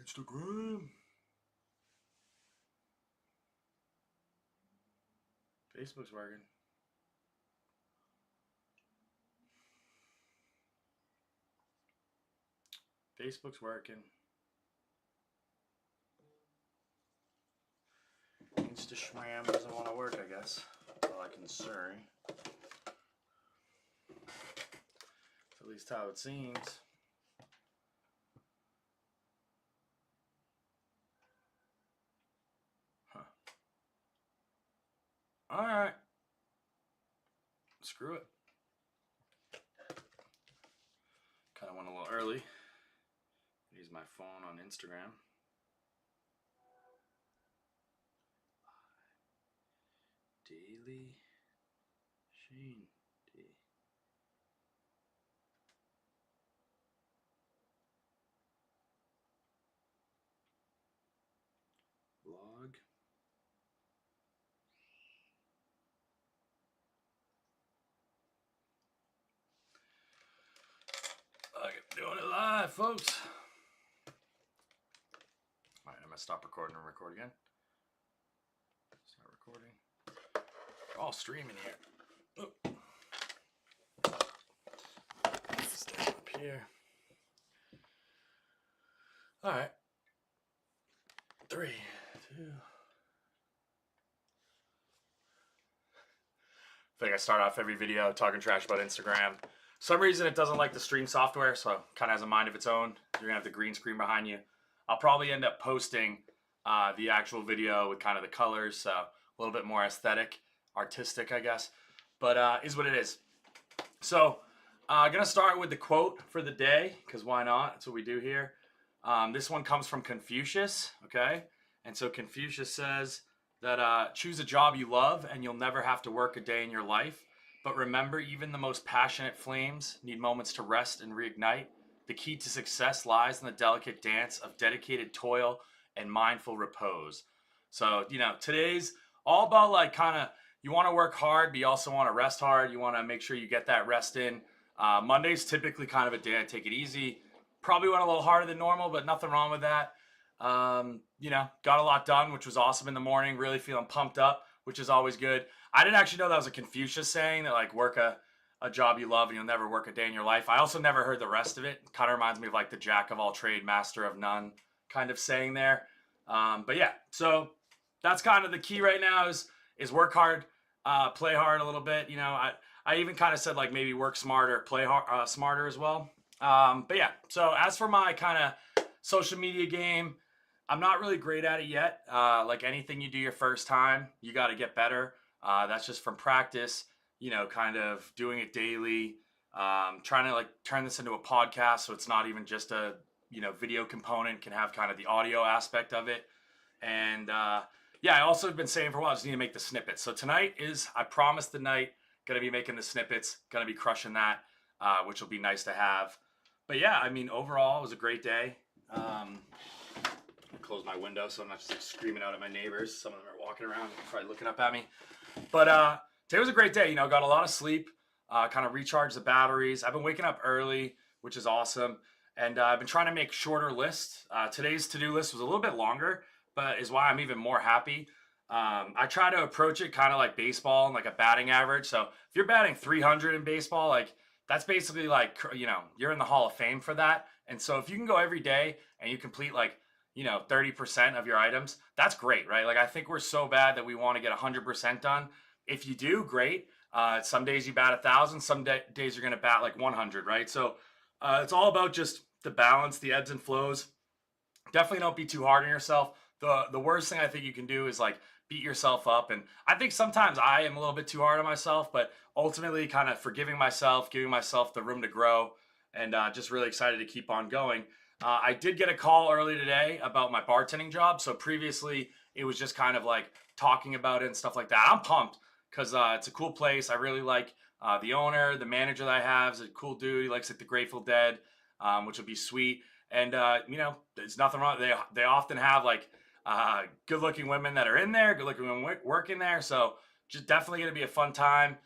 Instagram. Facebook's working. Facebook's working. Instagram doesn't want to work, I guess. Well, I can Surrey. At least how it seems. Huh. Alright. Screw it. Kind of went a little early. Use my phone on Instagram. Daily Shane D. Blog. I'm doing it live, folks. Alright, I'm gonna stop recording and record again. Start recording. We're all streaming here. Oh. Stand up here. Alright. 3, 2. I think I start off every video talking trash about Instagram. For some reason it doesn't like the stream software, so kind of has a mind of its own. You're gonna have the green screen behind you. I'll probably end up posting the actual video with kind of the colors, so a little bit more aesthetic, artistic, I guess. But is what it is. So I'm gonna start with the quote for the day, because why not? That's what we do here. This one comes from Confucius, okay? And so Confucius says that choose a job you love and you'll never have to work a day in your life. But remember, even the most passionate flames need moments to rest and reignite. The key to success lies in the delicate dance of dedicated toil and mindful repose. So, you know, today's all about like kind of, you want to work hard, but you also want to rest hard. You want to make sure you get that rest in. Monday's typically kind of a day I take it easy. Probably went a little harder than normal, but nothing wrong with that. You know, got a lot done, which was awesome in the morning. Really feeling pumped up, which is always good. I didn't actually know that was a Confucius saying that like work a job you love and you'll never work a day in your life. I also never heard the rest of it. Kind of reminds me of like the jack of all trade, master of none kind of saying there. But yeah, so that's kind of the key right now is work hard, play hard a little bit. You know, I even kind of said like maybe work smarter, play hard, smarter as well. But yeah, so as for my kind of social media game, I'm not really great at it yet. Like anything you do your first time, you got to get better. That's just from practice, you know, kind of doing it daily, trying to like turn this into a podcast. So it's not even just a, you know, video component, can have kind of the audio aspect of it. And, yeah, I also have been saying for a while, I just need to make the snippets. So tonight is, I promised the night, going to be making the snippets, going to be crushing that, which will be nice to have. But yeah, I mean, overall, it was a great day. Close my window so I'm not just like screaming out at my neighbors. Some of them are walking around, probably looking up at me. But today was a great day. You know, got a lot of sleep, kind of recharged the batteries. I've been waking up early, which is awesome. And I've been trying to make shorter lists. Today's to-do list was a little bit longer, but is why I'm even more happy. I try to approach it kind of like baseball and like a batting average. So if you're batting 300 in baseball, like that's basically like, you know, you're in the Hall of Fame for that. And so if you can go every day and you complete like, you know, 30% of your items, that's great, right? Like I think we're so bad that we want to get 100% done. If you do, great. Some days you bat 1,000, some days you're going to bat like 100, right? So it's all about just the balance, the ebbs and flows. Definitely don't be too hard on yourself. The worst thing I think you can do is like beat yourself up. And I think sometimes I am a little bit too hard on myself, but ultimately kind of forgiving myself, giving myself the room to grow, and just really excited to keep on going. I did get a call early today about my bartending job. So previously it was just kind of like talking about it and stuff like that. I'm pumped because it's a cool place. I really like the owner, the manager that I have is a cool dude. He likes like the Grateful Dead, which will be sweet. And, you know, there's nothing wrong. They often have like good looking women that are in there, good looking women working there. So just definitely going to be a fun time.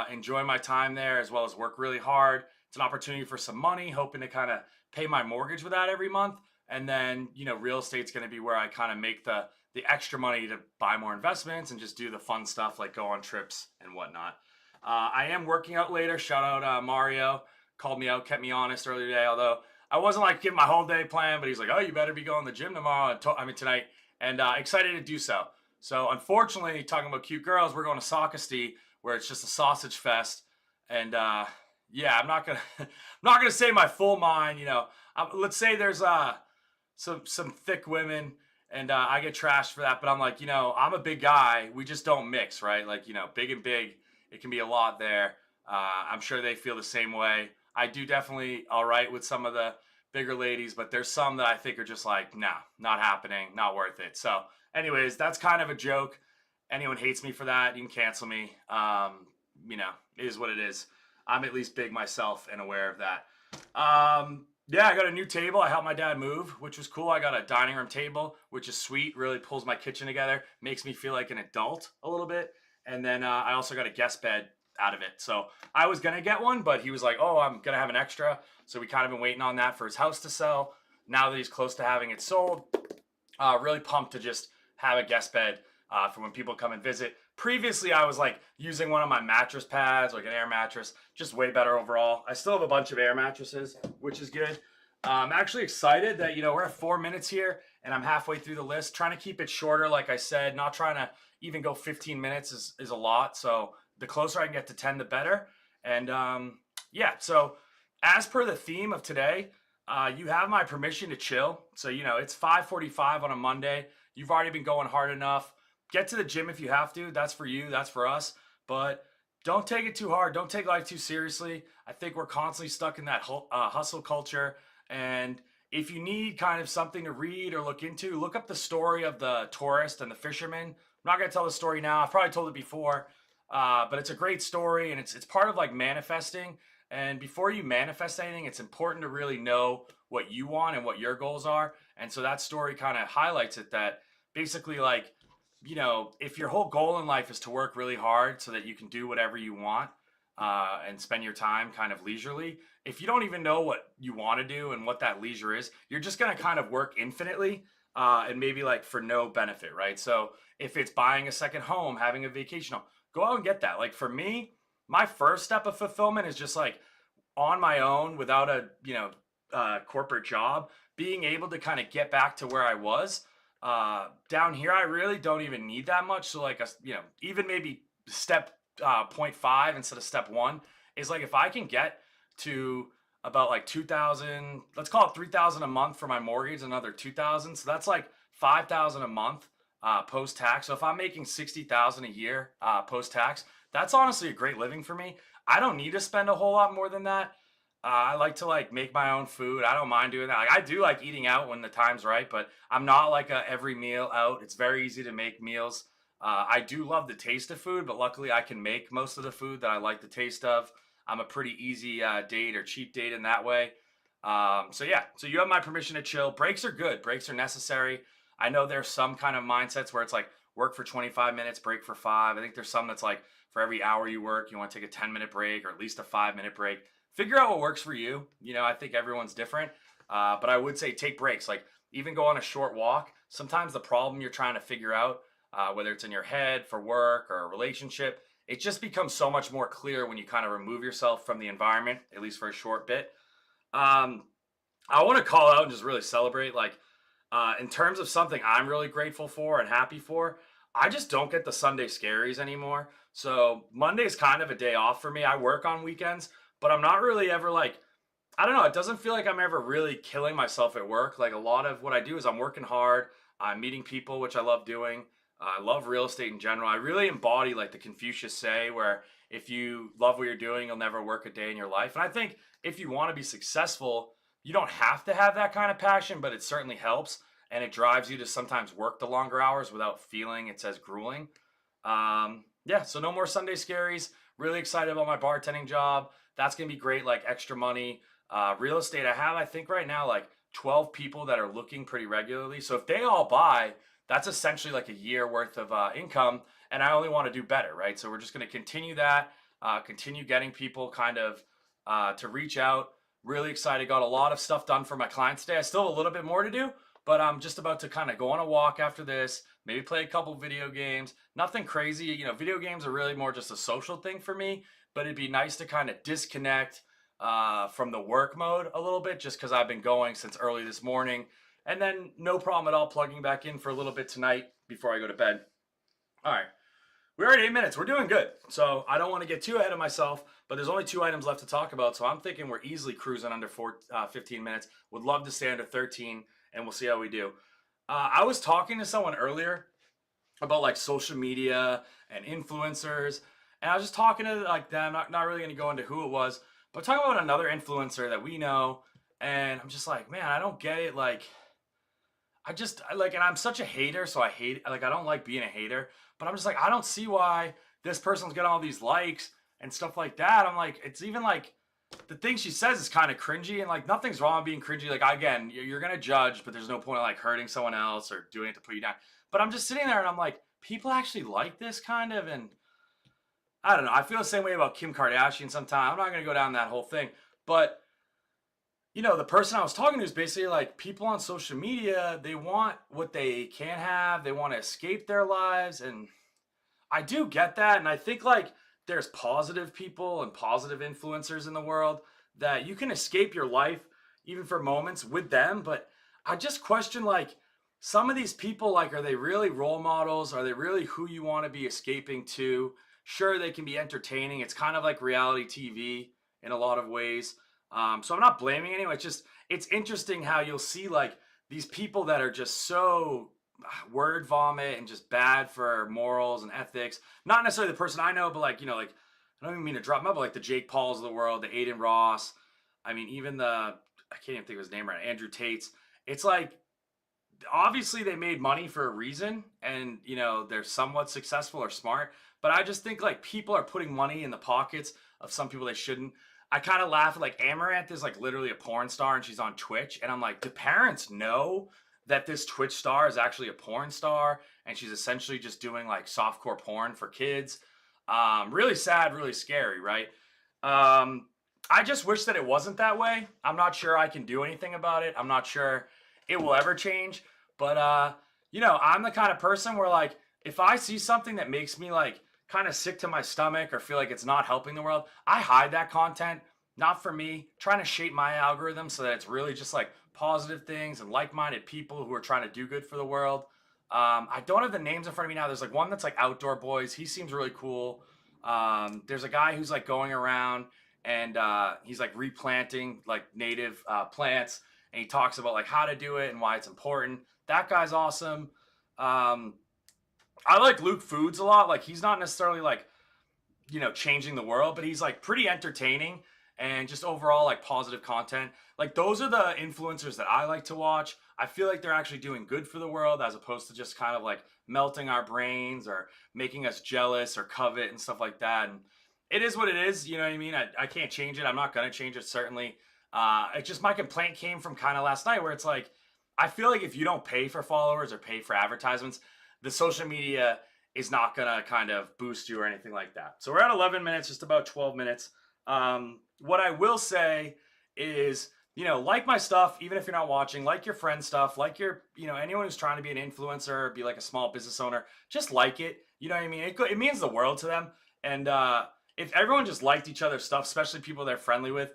Enjoy my time there as well as work really hard. It's an opportunity for some money, hoping to kind of pay my mortgage with that every month. And then, real estate's going to be where I kind of make the extra money to buy more investments and just do the fun stuff like go on trips and whatnot. I am working out later. Shout out Mario. Called me out, kept me honest earlier today. Although I wasn't like giving my whole day plan, but he's like, "Oh, you better be going to the gym tomorrow." Tonight, and excited to do so. So unfortunately, talking about cute girls, we're going to Sockesty, where it's just a sausage fest. And yeah, I'm not gonna I'm not gonna say my full mind. Let's say there's some thick women, and I get trashed for that. But I'm like, I'm a big guy. We just don't mix, right? Like, big and big, it can be a lot there. I'm sure they feel the same way. I do definitely all right with some of the bigger ladies, but there's some that I think are just like, nah, not happening, not worth it. So, anyways, that's kind of a joke. Anyone hates me for that, you can cancel me. It is what it is. I'm at least big myself and aware of that. Yeah, I got a new table. I helped my dad move, which was cool. I got a dining room table, which is sweet. Really pulls my kitchen together. Makes me feel like an adult a little bit. And then I also got a guest bed out of it. So I was going to get one, but he was like, oh, I'm going to have an extra. So we kind of been waiting on that for his house to sell. Now that he's close to having it sold, really pumped to just have a guest bed for when people come and visit. Previously, I was like using one of my mattress pads, like an air mattress, just way better overall. I still have a bunch of air mattresses, which is good. I'm actually excited that, we're at 4 minutes here and I'm halfway through the list, trying to keep it shorter. Like I said, not trying to even go 15 minutes is a lot. So the closer I can get to 10, the better. And yeah, so as per the theme of today, you have my permission to chill. So, it's 5:45 on a Monday. You've already been going hard enough. Get to the gym if you have to. That's for you. That's for us. But don't take it too hard. Don't take life too seriously. I think we're constantly stuck in that hustle culture. And if you need kind of something to read or look into, look up the story of the tourist and the fisherman. I'm not going to tell the story now. I've probably told it before. But it's a great story, and it's part of like manifesting. And before you manifest anything, it's important to really know what you want and what your goals are. And so that story kind of highlights it, that basically like, if your whole goal in life is to work really hard so that you can do whatever you want and spend your time kind of leisurely, if you don't even know what you want to do and what that leisure is, you're just going to kind of work infinitely and maybe like for no benefit, right? So if it's buying a second home, having a vacation home, go out and get that. Like for me, my first step of fulfillment is just like on my own without a corporate job, being able to kind of get back to where I was. Down here, I really don't even need that much. So like, even maybe step 0.5 instead of step 1 is like, if I can get to about like 2,000, let's call it 3,000 a month for my mortgage, another 2,000. So that's like 5,000 a month post-tax. So if I'm making 60,000 a year post-tax, that's honestly a great living for me. I don't need to spend a whole lot more than that. I like to like make my own food. I don't mind doing that. Like I do like eating out when the time's right, but I'm not like a every meal out. It's very easy to make meals. I do love the taste of food, but luckily I can make most of the food that I like the taste of. I'm a pretty easy date or cheap date in that way. So yeah, so you have my permission to chill. Breaks are good. Breaks are necessary. I know there's some kind of mindsets where it's like work for 25 minutes, break for 5. I think there's some that's like for every hour you work, you want to take a 10-minute break or at least a 5-minute break. Figure out what works for you. I think everyone's different. But I would say take breaks. Like even go on a short walk. Sometimes the problem you're trying to figure out, whether it's in your head for work or a relationship, it just becomes so much more clear when you kind of remove yourself from the environment, at least for a short bit. I want to call out and just really celebrate, like, in terms of something I'm really grateful for and happy for, I just don't get the Sunday scaries anymore. So Monday's kind of a day off for me. I work on weekends, but I'm not really ever like, I don't know, it doesn't feel like I'm ever really killing myself at work. Like a lot of what I do is I'm working hard, I'm meeting people, which I love doing. I love real estate in general. I really embody like the Confucius say, where if you love what you're doing, you'll never work a day in your life. And I think if you want to be successful, you don't have to have that kind of passion, but it certainly helps. And it drives you to sometimes work the longer hours without feeling it's as grueling. Yeah, so no more Sunday scaries. Really excited about my bartending job. That's going to be great, like extra money. Real estate, I think right now like 12 people that are looking pretty regularly. So if they all buy, that's essentially like a year worth of income. And I only want to do better, right? So we're just going to continue that, continue getting people kind of to reach out. Really excited. Got a lot of stuff done for my clients today. I still have a little bit more to do, but I'm just about to kind of go on a walk after this, maybe play a couple video games. Nothing crazy. Video games are really more just a social thing for me, but it'd be nice to kind of disconnect from the work mode a little bit just because I've been going since early this morning. And then no problem at all plugging back in for a little bit tonight before I go to bed. All right. We're already 8 minutes. We're doing good. So I don't want to get too ahead of myself, but there's only 2 items left to talk about. So I'm thinking we're easily cruising under 15 minutes. Would love to stay under 13, and we'll see how we do. I was talking to someone earlier about like social media and influencers, and I was just talking to like them, not really going to go into who it was, but talking about another influencer that we know, and I'm just like, man, I don't get it. Like, and I'm such a hater, so I don't like being a hater, but I'm just like, I don't see why this person's getting all these likes and stuff like that. I'm like, it's even like the thing she says is kind of cringy, and like nothing's wrong with being cringy. Like, again, you're going to judge, but there's no point in like hurting someone else or doing it to put you down. But I'm just sitting there and I'm like, people actually like this kind of, and I don't know. I feel the same way about Kim Kardashian sometimes. I'm not going to go down that whole thing, but the person I was talking to is basically like, people on social media, they want what they can't have. They want to escape their lives. And I do get that. And I think like there's positive people and positive influencers in the world that you can escape your life even for moments with them. But I just question like some of these people, like, are they really role models? Are they really who you want to be escaping to? Sure, they can be entertaining. It's kind of like reality TV in a lot of ways. So I'm not blaming anyone. It's interesting how you'll see like these people that are just so word vomit and just bad for morals and ethics. Not necessarily the person I know, but like, I don't even mean to drop them up, but like the Jake Pauls of the world, the Aiden Ross. I mean, even I can't even think of his name right, Andrew Tate's. It's like, obviously they made money for a reason, and they're somewhat successful or smart, but I just think like people are putting money in the pockets of some people they shouldn't. I kind of laugh at like Amaranth is like literally a porn star and she's on Twitch. And I'm like, do parents know that this Twitch star is actually a porn star and she's essentially just doing like softcore porn for kids? Really sad, really scary, right? I just wish that it wasn't that way. I'm not sure I can do anything about it. I'm not sure it will ever change. But, I'm the kind of person where like, if I see something that makes me like kind of sick to my stomach or feel like it's not helping the world, I hide that content. Not for me. Trying to shape my algorithm so that it's really just like positive things and like-minded people who are trying to do good for the world. I don't have the names in front of me now. There's like one that's like Outdoor Boys. He seems really cool. There's a guy who's like going around and he's like replanting like native plants, and he talks about like how to do it and why it's important. That guy's awesome. I like Luke Foods a lot. Like, he's not necessarily like, changing the world, but he's like pretty entertaining and just overall like positive content. Like, those are the influencers that I like to watch. I feel like they're actually doing good for the world as opposed to just kind of like melting our brains or making us jealous or covet and stuff like that. And it is what it is. You know what I mean? I can't change it. I'm not going to change it, certainly. It's just my complaint came from kind of last night where it's like, I feel like if you don't pay for followers or pay for advertisements, the social media is not going to kind of boost you or anything like that. So we're at 11 minutes, just about 12 minutes. What I will say is, like my stuff, even if you're not watching, like your friend stuff, like your, anyone who's trying to be an influencer, be like a small business owner, just like it. You know what I mean? It means the world to them. And if everyone just liked each other's stuff, especially people they're friendly with,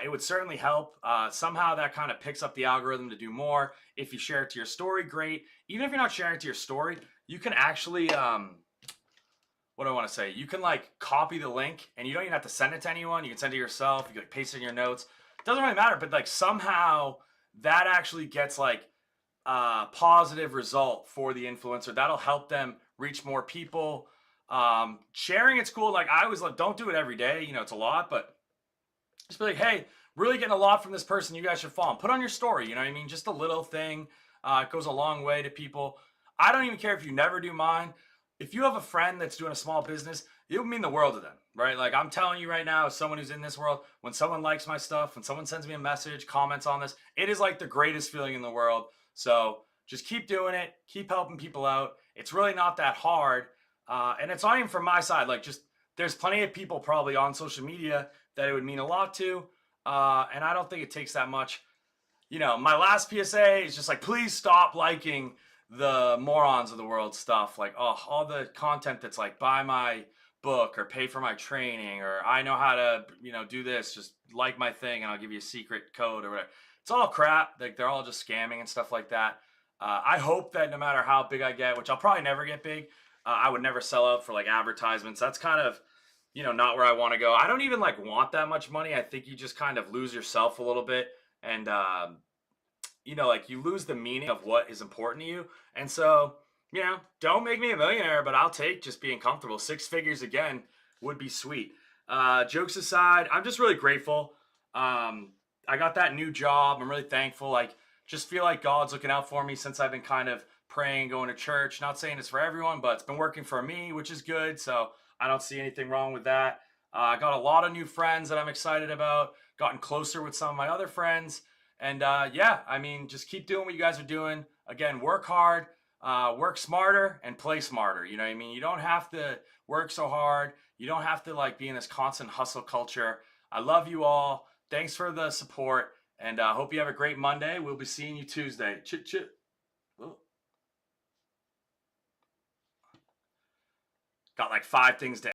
it would certainly help. Somehow that kind of picks up the algorithm to do more. If you share it to your story, great. Even if you're not sharing it to your story, you can actually, what do I want to say? You can like copy the link and you don't even have to send it to anyone. You can send it yourself. You can like, paste it in your notes. It doesn't really matter, but like somehow that actually gets like a positive result for the influencer. That'll help them reach more people. Sharing it's cool. Like, I always like, don't do it every day. It's a lot, but just be like, hey, really getting a lot from this person. You guys should follow. Put on your story. You know what I mean? Just a little thing. It goes a long way to people. I don't even care if you never do mine. If you have a friend that's doing a small business, it would mean the world to them, right? Like, I'm telling you right now, as someone who's in this world, when someone likes my stuff, when someone sends me a message, comments on this, it is like the greatest feeling in the world. So just keep doing it. Keep helping people out. It's really not that hard. And it's not even from my side. Like, just there's plenty of people probably on social media that it would mean a lot to. And I don't think it takes that much. My last PSA is just like, please stop liking the morons of the world stuff. Like, oh, all the content that's like, buy my book or pay for my training or I know how to, do this. Just like my thing and I'll give you a secret code or whatever. It's all crap. Like, they're all just scamming and stuff like that. I hope that no matter how big I get, which I'll probably never get big, I would never sell out for like advertisements. That's kind of, not where I want to go. I don't even like want that much money. I think you just kind of lose yourself a little bit. And, like you lose the meaning of what is important to you. And so, don't make me a millionaire, but I'll take just being comfortable. Six figures again would be sweet. Jokes aside, I'm just really grateful. I got that new job. I'm really thankful. Like, just feel like God's looking out for me since I've been kind of praying, going to church. Not saying it's for everyone, but it's been working for me, which is good. So I don't see anything wrong with that. I got a lot of new friends that I'm excited about. Gotten closer with some of my other friends. And just keep doing what you guys are doing. Again, work hard, work smarter, and play smarter. You know what I mean? You don't have to work so hard. You don't have to like be in this constant hustle culture. I love you all. Thanks for the support. And hope you have a great Monday. We'll be seeing you Tuesday. Chit, chit. Oh. Got like 5 things to